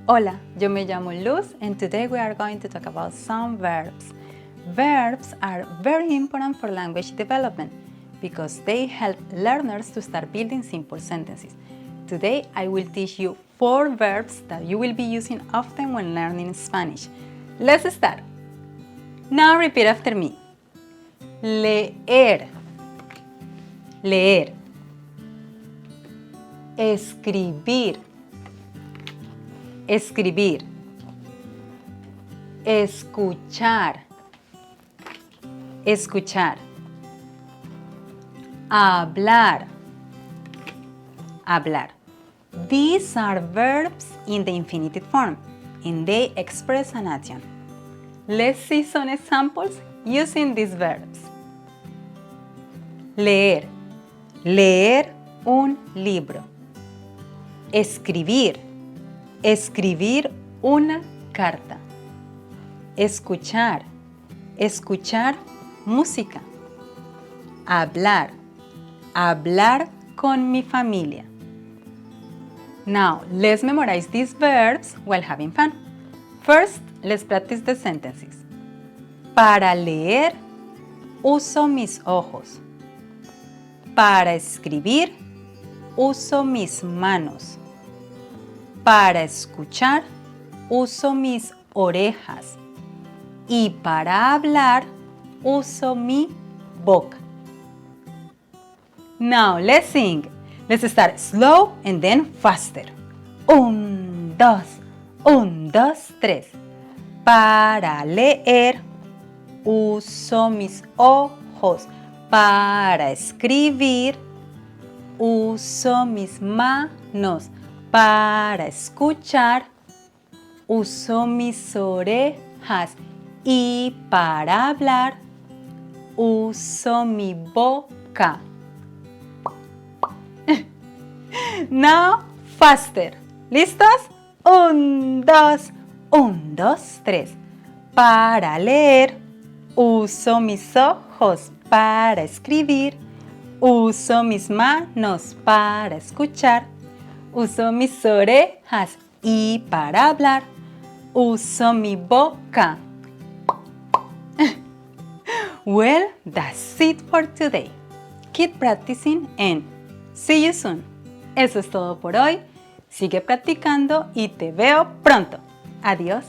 Hola, yo me llamo Luz and today we are going to talk about some verbs. Verbs are very important for language development because they help learners to start building simple sentences. Today I will teach you 4 verbs that you will be using often when learning Spanish. Let's start. Now repeat after me. Leer. Leer. Escribir. Escribir. Escuchar. Escuchar. Hablar. Hablar. These are verbs in the infinitive form and they express an action. Let's see some examples using these verbs. Leer. Leer un libro. Escribir. Escribir una carta. Escuchar. Escuchar música. Hablar. Hablar con mi familia. Now, let's memorize these verbs while having fun. First, let's practice the sentences. Para leer, uso mis ojos. Para escribir, uso mis manos. Para escuchar, uso mis orejas. Y para hablar, uso mi boca. Now, let's sing. Let's start slow and then faster. 1, 2, 1, 2, 3. Para leer, uso mis ojos. Para escribir, uso mis manos. Para escuchar, uso mis orejas. Y para hablar, uso mi boca. Now, faster. ¿Listos? 1, 2, 1, 2, 3. Para leer, uso mis ojos. Para escribir, uso mis manos. Para escuchar, uso mis orejas. Y para hablar, uso mi boca. Well, that's it for today. Keep practicing and see you soon. Eso es todo por hoy. Sigue practicando y te veo pronto. Adiós.